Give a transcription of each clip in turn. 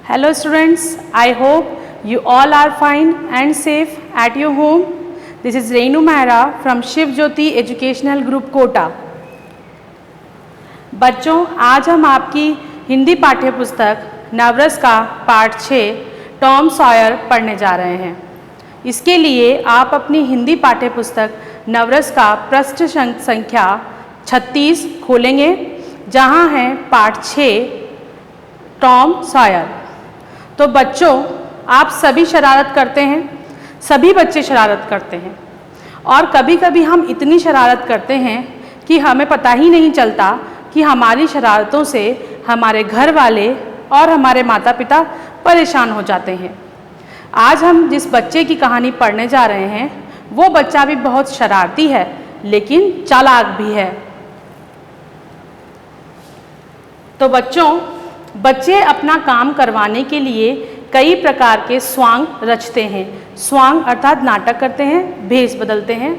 Hello students, I hope you all are fine and safe at your home. This is Renu Mehra from Shiv Jyoti Educational Group Kota. बच्चों, आज हम आपकी हिंदी पाठ्य पुस्तक नवरस का पाठ 6 टॉम सॉयर पढ़ने जा रहे हैं। इसके लिए आप अपनी हिंदी पाठ्य पुस्तक नवरस का पृष्ठ संख्या 36 खोलेंगे, जहां है पाठ 6 टॉम सॉयर। तो बच्चों, आप सभी शरारत करते हैं, सभी बच्चे शरारत करते हैं और कभी कभी हम इतनी शरारत करते हैं कि हमें पता ही नहीं चलता कि हमारी शरारतों से हमारे घर वाले और हमारे माता पिता परेशान हो जाते हैं। आज हम जिस बच्चे की कहानी पढ़ने जा रहे हैं वो बच्चा भी बहुत शरारती है, लेकिन चालाक भी है। तो बच्चों, बच्चे अपना काम करवाने के लिए कई प्रकार के स्वांग रचते हैं। स्वांग अर्थात नाटक करते हैं, भेष बदलते हैं।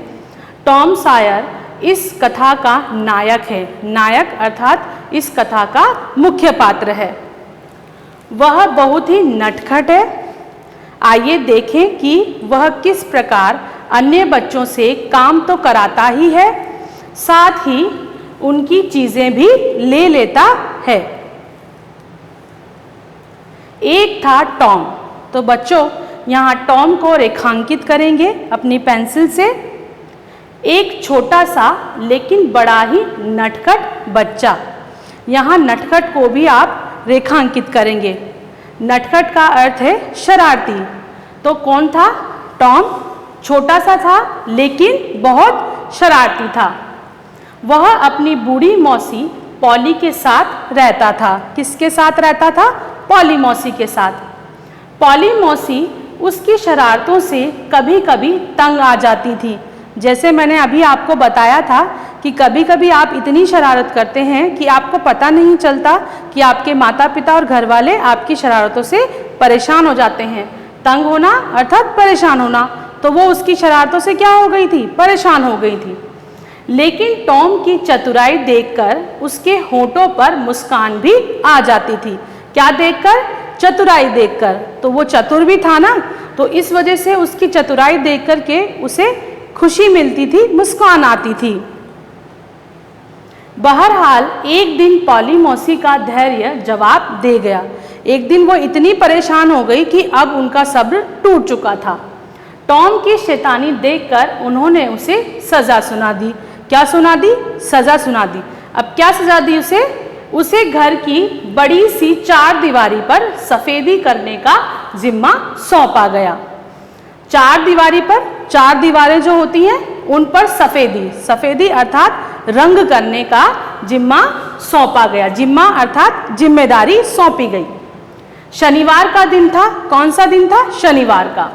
टॉम सॉयर इस कथा का नायक है। नायक अर्थात इस कथा का मुख्य पात्र है। वह बहुत ही नटखट है। आइए देखें कि वह किस प्रकार अन्य बच्चों से काम तो कराता ही है, साथ ही उनकी चीजें भी ले लेता है। एक था टॉम। तो बच्चों, यहाँ टॉम को रेखांकित करेंगे अपनी पेंसिल से। एक छोटा सा लेकिन बड़ा ही नटखट बच्चा। यहाँ नटखट को भी आप रेखांकित करेंगे। नटखट का अर्थ है शरारती। तो कौन था? टॉम छोटा सा था लेकिन बहुत शरारती था। वह अपनी बूढ़ी मौसी पॉली के साथ रहता था। किसके साथ रहता था? पॉली मौसी के साथ। पॉली मौसी उसकी शरारतों से कभी कभी तंग आ जाती थी। जैसे मैंने अभी आपको बताया था कि कभी कभी आप इतनी शरारत करते हैं कि आपको पता नहीं चलता कि आपके माता पिता और घर वाले आपकी शरारतों से परेशान हो जाते हैं। तंग होना अर्थात परेशान होना। तो वो उसकी शरारतों से क्या हो गई थी? परेशान हो गई थी। लेकिन टॉम की चतुराई देखकर उसके होठों पर मुस्कान भी आ जाती थी। क्या देखकर? चतुराई देखकर। तो वो चतुर भी था ना, तो इस वजह से उसकी चतुराई देख कर के उसे खुशी मिलती थी, मुस्कान आती थी। बहरहाल एक दिन पॉली मौसी का धैर्य जवाब दे गया। एक दिन वो इतनी परेशान हो गई कि अब उनका सब्र टूट चुका था। टॉम की शैतानी देखकर उन्होंने उसे सजा सुना दी। क्या सुना दी? सजा सुना दी। अब क्या सजा दी उसे? उसे घर की बड़ी सी 4 दीवारी पर सफेदी करने का जिम्मा सौंपा गया। 4 दीवारी पर, 4 दीवारें जो होती हैं उन पर सफेदी, सफेदी अर्थात रंग करने का जिम्मा सौंपा गया। जिम्मा अर्थात जिम्मेदारी सौंपी गई। शनिवार का दिन था। कौन सा दिन था? शनिवार का।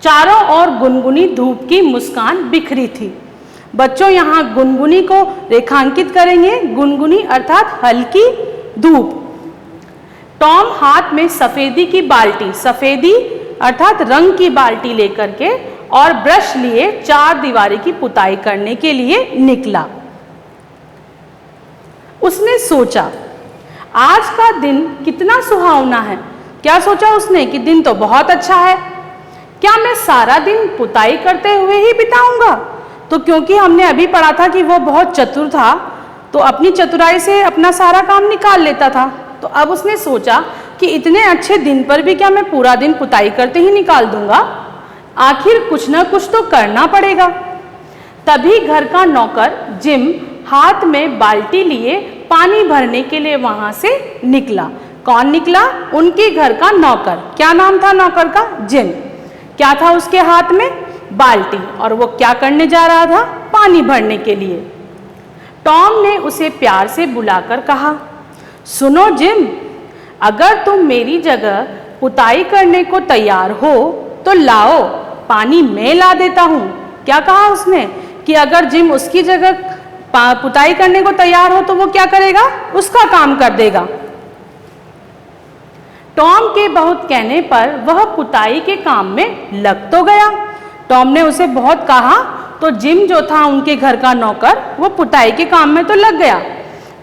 चारों ओर गुनगुनी धूप की मुस्कान बिखरी थी। बच्चों, यहाँ गुनगुनी को रेखांकित करेंगे। गुनगुनी अर्थात हल्की धूप। टॉम हाथ में सफेदी की बाल्टी, सफेदी अर्थात रंग की बाल्टी लेकर के और ब्रश लिए 4 दीवारी की पुताई करने के लिए निकला। उसने सोचा, आज का दिन कितना सुहावना है। क्या सोचा उसने? कि दिन तो बहुत अच्छा है। क्या मैं सारा दिन पुताई करते हुए ही बिताऊंगा? तो क्योंकि हमने अभी पढ़ा था कि वो बहुत चतुर था, तो अपनी चतुराई से अपना सारा काम निकाल लेता था। तो अब उसने सोचा कि इतने अच्छे दिन पर भी क्या मैं पूरा दिन पुताई करते ही निकाल दूंगा? आखिर कुछ ना कुछ तो करना पड़ेगा। तभी घर का नौकर जिम हाथ में बाल्टी लिए पानी भरने के लिए वहां से निकला। कौन निकला? उनके घर का नौकर। क्या नाम था नौकर का? जिम। क्या था उसके हाथ में? बाल्टी। और वो क्या करने जा रहा था? पानी भरने के लिए। टॉम ने उसे प्यार से बुलाकर कहा, सुनो जिम, अगर तुम मेरी जगह पुताई करने को तैयार हो तो लाओ, पानी मैं ला देता हूँ। क्या कहा उसने? कि अगर जिम उसकी जगह पुताई करने को तैयार हो तो वो क्या करेगा? उसका काम कर देगा। टॉम के बहुत कहने पर वह पुताई के काम में लग तो गया। टॉम ने उसे बहुत कहा तो जिम जो था उनके घर का नौकर, वो पुताई के काम में तो लग गया।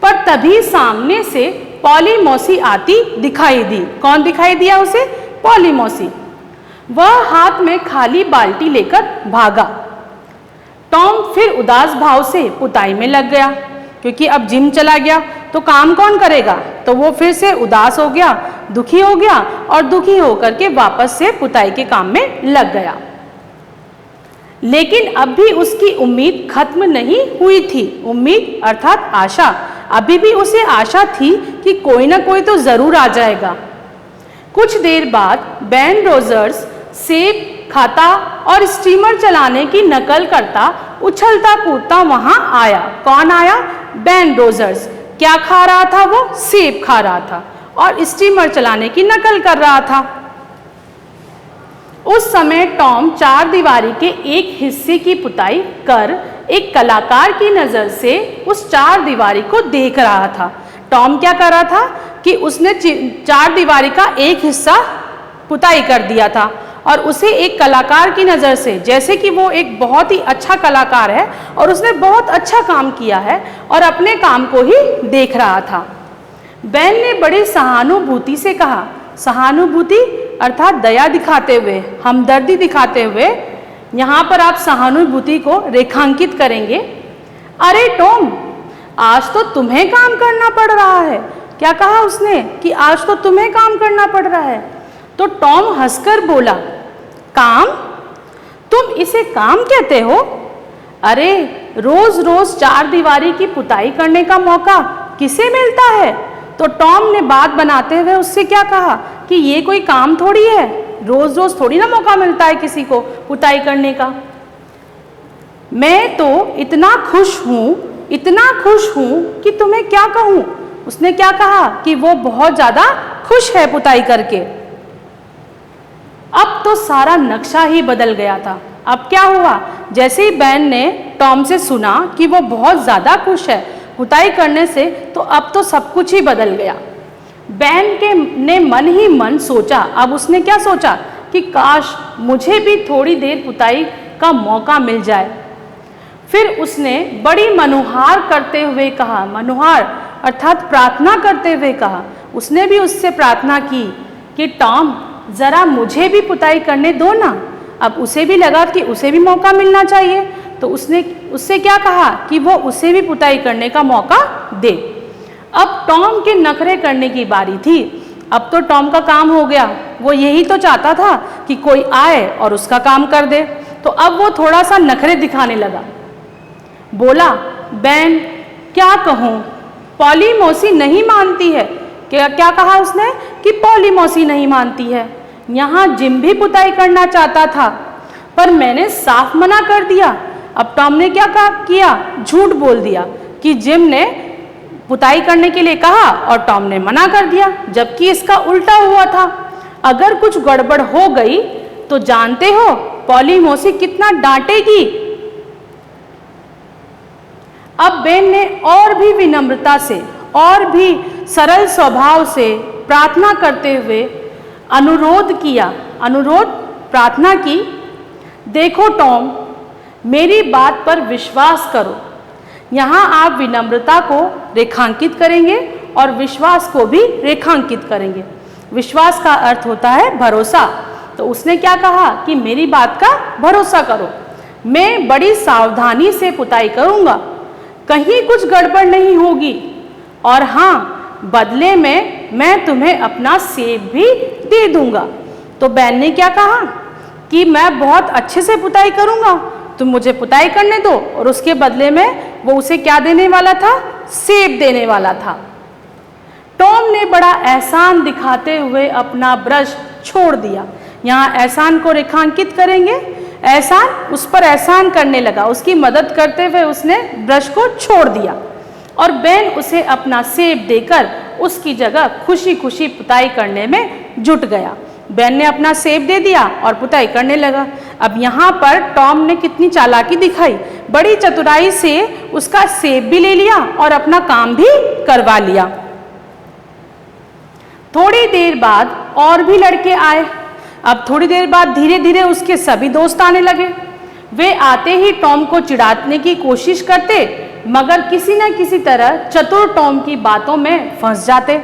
पर तभी सामने से पॉली मौसी आती दिखाई दी। कौन दिखाई दिया उसे? पॉली मौसी। वह हाथ में खाली बाल्टी लेकर भागा। टॉम फिर उदास भाव से पुताई में लग गया, क्योंकि अब जिम चला गया तो काम कौन करेगा। तो वो फिर से उदास हो गया, दुखी हो गया और दुखी होकर के वापस से पुताई के काम में लग गया। लेकिन अब भी उसकी उम्मीद खत्म नहीं हुई थी। उम्मीद अर्थात आशा। अभी भी उसे आशा थी कि कोई ना कोई तो जरूर आ जाएगा। कुछ देर बाद बेन रोजर्स सेब खाता और स्टीमर चलाने की नकल करता उछलता कूदता वहां आया। कौन आया? Ben Rogers. क्या खा रहा था वो? सेब खा रहा था और स्टीमर चलाने की नकल कर रहा था। उस समय टॉम चार दीवारी के एक हिस्से की पुताई कर एक कलाकार की नजर से उस चार दीवारी को देख रहा था। टॉम क्या कर रहा था कि उसने चार दीवारी का एक हिस्सा पुताई कर दिया था और उसे एक कलाकार की नज़र से, जैसे कि वो एक बहुत ही अच्छा कलाकार है और उसने बहुत अच्छा काम किया है और अपने काम को ही देख रहा था। बेन ने बड़ी सहानुभूति से कहा। सहानुभूति अर्थात दया दिखाते हुए, हमदर्दी दिखाते हुए। यहाँ पर आप सहानुभूति को रेखांकित करेंगे। अरे टॉम, आज तो तुम्हें काम करना पड़ रहा है। क्या कहा उसने? कि आज तो तुम्हें काम करना पड़ रहा है। तो टॉम हंसकर बोला, काम? तुम इसे काम कहते हो? अरे रोज रोज चार दीवारी की पुताई करने का मौका किसे मिलता है? तो टॉम ने बात बनाते हुए उससे क्या कहा कि ये कोई काम थोड़ी है, रोज रोज थोड़ी ना मौका मिलता है किसी को पुताई करने का। मैं तो इतना खुश हूं कि तुम्हें क्या कहूं। उसने क्या कहा कि वो बहुत ज्यादा खुश है पुताई करके। अब तो सारा नक्शा ही बदल गया था। अब क्या हुआ? जैसे ही बेन ने टॉम से सुना कि वो बहुत ज्यादा खुश है पुताई करने से, तो अब तो सब कुछ ही बदल गया। बेन ने मन ही मन सोचा। अब उसने क्या सोचा कि काश मुझे भी थोड़ी देर पुताई का मौका मिल जाए। फिर उसने बड़ी मनुहार करते हुए कहा, मनुहार अर्थात प्रार्थना करते हुए कहा। उसने भी उससे प्रार्थना की कि टॉम जरा मुझे भी पुताई करने दो ना। अब उसे भी लगा कि उसे भी मौका मिलना चाहिए, तो उसने उससे क्या कहा कि वो उसे भी पुताई करने का मौका दे। अब टॉम के नखरे करने की बारी थी। अब तो टॉम का काम हो गया। वो यही तो चाहता था कि कोई आए और उसका काम कर दे। तो अब वो थोड़ा सा नखरे दिखाने लगा। बोला, बेन क्या कहूँ, पॉली मौसी नहीं मानती है। क्या कहा उसने कि पॉली मौसी नहीं मानती है। यहाँ जिम भी पुताई करना चाहता था पर मैंने साफ मना कर दिया। अब टॉम ने क्या किया? झूठ बोल दिया कि जिम ने पुताई करने के लिए कहा और टॉम ने मना कर दिया, जबकि इसका उल्टा हुआ था। अगर कुछ गड़बड़ हो गई तो जानते हो पॉली मौसी कितना डांटेगी। अब बेन ने और भी विनम्रता से और भी सरल स्वभाव से प्रार्थना करते हुए प्रार्थना की। देखो टॉम, मेरी बात पर विश्वास करो। यहाँ आप विनम्रता को रेखांकित करेंगे और विश्वास को भी रेखांकित करेंगे। विश्वास का अर्थ होता है भरोसा। तो उसने क्या कहा कि मेरी बात का भरोसा करो, मैं बड़ी सावधानी से पुताई करूँगा, कहीं कुछ गड़बड़ नहीं होगी। और हाँ, बदले में मैं तुम्हें अपना सेब भी दे दूंगा। तो बेन ने क्या कहा कि मैं बहुत अच्छे से पुताई करूंगा, तुम मुझे पुताई करने दो। और उसके बदले में वो उसे क्या देने वाला था? सेब देने वाला था। टॉम ने बड़ा एहसान दिखाते हुए अपना ब्रश छोड़ दिया। यहाँ एहसान को रेखांकित करेंगे। एहसान, उस पर एहसान करने लगा, उसकी मदद करते हुए उसने ब्रश को छोड़ दिया और बेन उसे अपना सेब देकर उसकी जगह खुशी खुशी पुताई करने में जुट गया। बेन ने अपना सेब दे दिया और पुताई करने लगा। अब यहाँ पर टॉम ने कितनी चालाकी दिखाई, बड़ी चतुराई से उसका सेब भी ले लिया और अपना काम भी करवा लिया। थोड़ी देर बाद और भी लड़के आए। अब थोड़ी देर बाद धीरे धीरे उसके सभी दोस्त आने लगे। वे आते ही टॉम को चिढ़ाने की कोशिश करते, मगर किसी न किसी तरह चतुर टॉम की बातों में फंस जाते।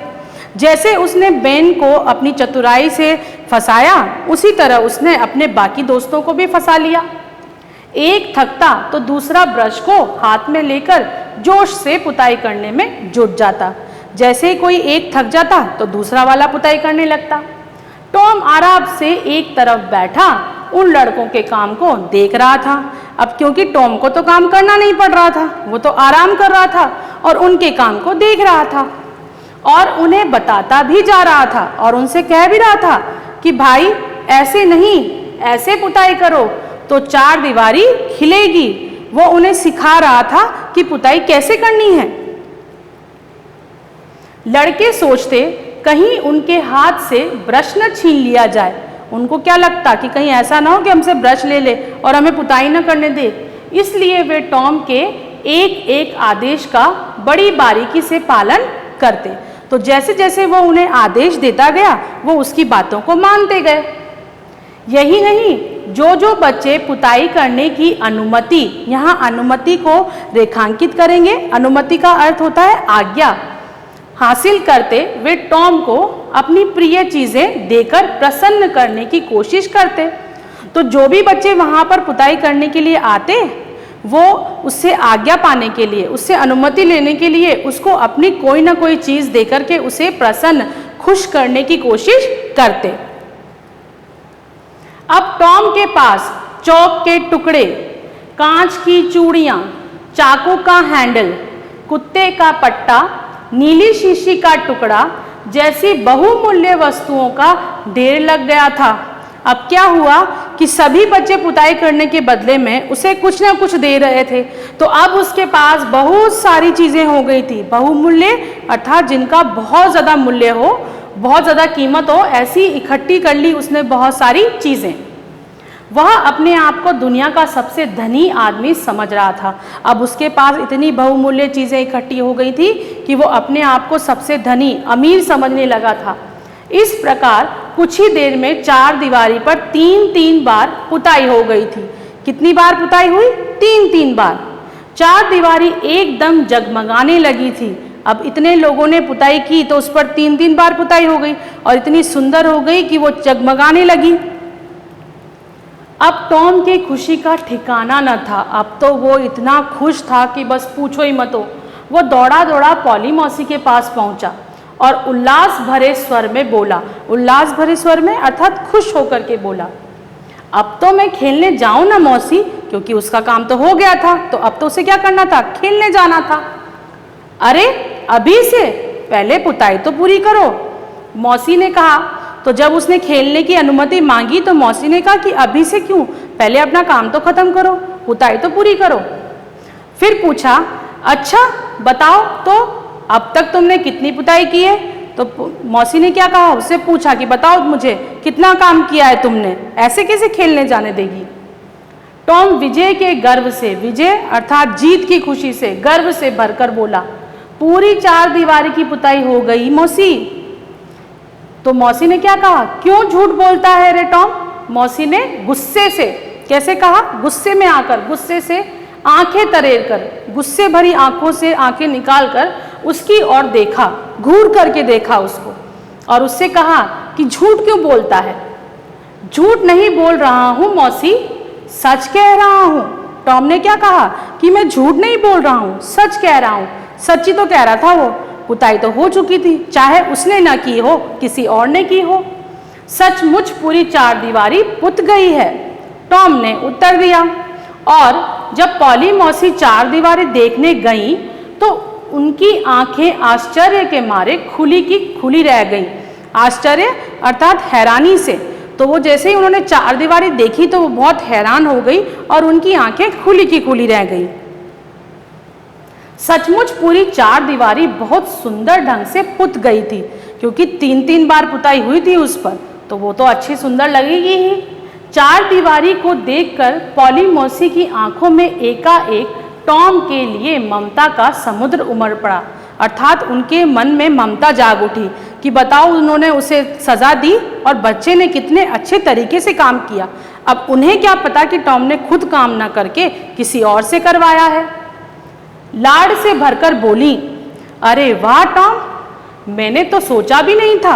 जैसे उसने बेन को अपनी चतुराई से फंसाया, उसी तरह उसने अपने बाकी दोस्तों को भी फंसा लिया। एक थकता तो दूसरा ब्रश को हाथ में लेकर जोश से पुताई करने में जुट जाता। जैसे ही कोई एक थक जाता तो दूसरा वाला पुताई करने लगता। टॉम आराम से एक तरफ बैठा उन लड़कों के काम को देख रहा था। अब क्योंकि टॉम को तो काम करना नहीं पड़ रहा था, वो तो आराम कर रहा था और उनके काम को देख रहा था और उन्हें बताता भी जा रहा था और उनसे कह भी रहा था कि भाई ऐसे नहीं, ऐसे पुताई करो तो चार दीवारी खिलेगी। वो उन्हें सिखा रहा था कि पुताई कैसे करनी है। लड़के सोचते कहीं उनके हाथ से ब्रश न छीन लिया जाए। उनको क्या लगता कि कहीं ऐसा ना हो कि हमसे ब्रश ले ले और हमें पुताई न करने दे। इसलिए वे टॉम के एक एक आदेश का बड़ी बारीकी से पालन करते। तो जैसे जैसे वो उन्हें आदेश देता गया वो उसकी बातों को मानते गए। यही नहीं, जो जो बच्चे पुताई करने की अनुमति, यहाँ अनुमति को रेखांकित करेंगे। अनुमति का अर्थ होता है आज्ञा, हासिल करते वे टॉम को अपनी प्रिय चीजें देकर प्रसन्न करने की कोशिश करते। तो जो भी बच्चे वहां पर पुताई करने के लिए आते, वो उससे आज्ञा पाने के लिए, उससे अनुमति लेने के लिए उसको अपनी कोई ना कोई चीज देकर के उसे प्रसन्न, खुश करने की कोशिश करते। अब टॉम के पास चौक के टुकड़े, कांच की चूड़ियां, चाकू का हैंडल, कुत्ते का पट्टा, नीली शीशी का टुकड़ा जैसी बहुमूल्य वस्तुओं का ढेर लग गया था। अब क्या हुआ कि सभी बच्चे पुताई करने के बदले में उसे कुछ ना कुछ दे रहे थे। तो अब उसके पास बहुत सारी चीजें हो गई थी। बहुमूल्य अर्थात जिनका बहुत ज्यादा मूल्य हो, बहुत ज्यादा कीमत हो, ऐसी इकट्ठी कर ली उसने बहुत सारी चीजें। वह अपने आप को दुनिया का सबसे धनी आदमी समझ रहा था। अब उसके पास इतनी बहुमूल्य चीजें इकट्ठी हो गई थी कि वो अपने आप को सबसे धनी, अमीर समझने लगा था। इस प्रकार कुछ ही देर में चार दीवारी पर 3-3 बार पुताई हो गई थी। कितनी बार पुताई हुई? 3-3 बार। चार दीवारी एकदम जगमगाने लगी थी। अब इतने लोगों ने पुताई की तो उस पर 3-3 बार पुताई हो गई और इतनी सुंदर हो गई कि वो जगमगाने लगी। अब टॉम की खुशी का ठिकाना न था। अब तो वो इतना खुश था कि बस पूछो ही मत। वो दौड़ा दौड़ा पॉली मौसी के पास पहुंचा और उल्लास भरे स्वर में बोला, उल्लास भरे स्वर में अर्थात खुश होकर के बोला, अब तो मैं खेलने जाऊं ना मौसी, क्योंकि उसका काम तो हो गया था, तो अब तो उसे क्या करना था? खेलने जाना था। अरे अभी से? पहले पुताई तो पूरी करो, मौसी ने कहा। तो जब उसने खेलने की अनुमति मांगी तो मौसी ने कहा कि अभी से क्यों, पहले अपना काम तो खत्म करो, पुताई तो पूरी करो। फिर पूछा, अच्छा बताओ तो अब तक तुमने कितनी पुताई की है? तो मौसी ने क्या कहा, उससे पूछा कि बताओ मुझे कितना काम किया है तुमने, ऐसे कैसे खेलने जाने देगी? टॉम विजय के गर्व से, विजय अर्थात जीत की खुशी से, गर्व से भरकर बोला, पूरी चार दीवारी की पुताई हो गई मौसी। तो मौसी ने क्या कहा, क्यों झूठ बोलता है रे टॉम? मौसी ने गुस्से से, कैसे कहा? गुस्से में आकर, गुस्से से आंखें तरेर कर, गुस्से भरी आंखों से आंखें निकाल कर उसकी ओर देखा, घूर करके देखा उसको और उससे कहा कि झूठ क्यों बोलता है? झूठ नहीं बोल रहा हूं मौसी, सच कह रहा हूं। टॉम ने क्या कहा कि मैं झूठ नहीं बोल रहा हूं, सच कह रहा हूं। सच्ची तो कह रहा था वो, पुताई तो हो चुकी थी, चाहे उसने ना की हो, किसी और ने की हो। सचमुच पूरी चार दीवारी पुत गई है, टॉम ने उत्तर दिया। और जब पॉली मौसी चार दीवारी देखने गई तो उनकी आंखें आश्चर्य के मारे खुली की खुली रह गईं। आश्चर्य अर्थात हैरानी से। तो वो जैसे ही उन्होंने चार दीवारी देखी तो वो बहुत हैरान हो गई और उनकी आंखें खुली की खुली रह गई। सचमुच पूरी चार दीवारी बहुत सुंदर ढंग से पुत गई थी, क्योंकि 3-3 बार पुताई हुई थी उस पर, तो वो तो अच्छी सुंदर लगेगी ही। चार दीवारी को देखकर पॉली मौसी की आंखों में एकाएक टॉम के लिए ममता का समुद्र उमड़ पड़ा, अर्थात उनके मन में ममता जाग उठी कि बताओ उन्होंने उसे सजा दी और बच्चे ने कितने अच्छे तरीके से काम किया। अब उन्हें क्या पता कि टॉम ने खुद काम ना करके किसी और से करवाया है। लाड से भरकर बोली, अरे वाह टॉम, मैंने तो सोचा भी नहीं था।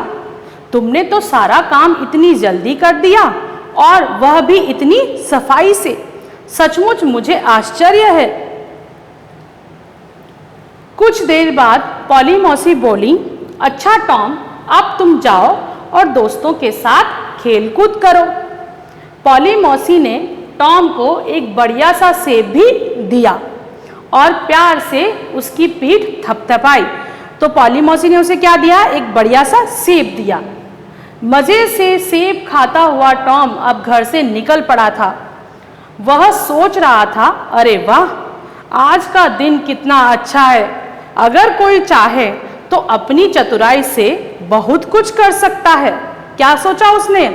तुमने तो सारा काम इतनी जल्दी कर दिया और वह भी इतनी सफाई से। सचमुच मुझे आश्चर्य है। कुछ देर बाद पॉली मौसी बोली, अच्छा टॉम, अब तुम जाओ और दोस्तों के साथ खेलकूद करो। पॉली मौसी ने टॉम को एक बढ़िया सा सेब भी दिया और प्यार से उसकी पीठ थपथपाई। तो पॉली मौसी ने उसे क्या दिया? एक बढ़िया सा सेब दिया। मजे से सेब खाता हुआ टॉम अब घर से निकल पड़ा था। वह सोच रहा था, अरे वाह, आज का दिन कितना अच्छा है। अगर कोई चाहे तो अपनी चतुराई से बहुत कुछ कर सकता है। क्या सोचा उसने?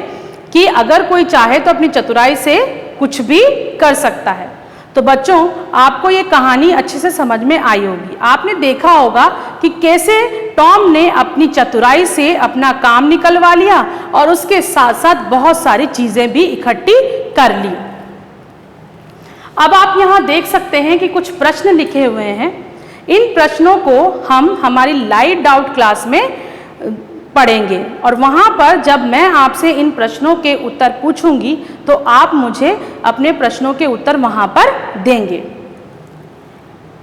कि अगर कोई चाहे तो अपनी चतुराई से कुछ भी कर सकता है। तो बच्चों, आपको ये कहानी अच्छे से समझ में आई होगी। आपने देखा होगा कि कैसे टॉम ने अपनी चतुराई से अपना काम निकलवा लिया और उसके साथ साथ बहुत सारी चीजें भी इकट्ठी कर ली। अब आप यहाँ देख सकते हैं कि कुछ प्रश्न लिखे हुए हैं। इन प्रश्नों को हम हमारी लाइट डाउट क्लास में पढ़ेंगे और वहाँ पर जब मैं आपसे इन प्रश्नों के उत्तर पूछूंगी तो आप मुझे अपने प्रश्नों के उत्तर वहाँ पर देंगे।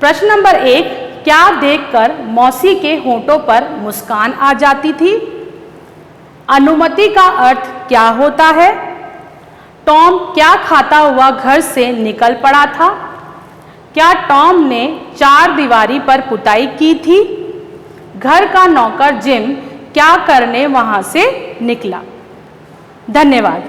प्रश्न नंबर 1, क्या देखकर मौसी के होंठों पर मुस्कान आ जाती थी? अनुमति का अर्थ क्या होता है? टॉम क्या खाता हुआ घर से निकल पड़ा था? क्या टॉम ने चार दीवारी पर पुताई की थी? घर का नौकर जिम क्या करने वहां से निकला? धन्यवाद।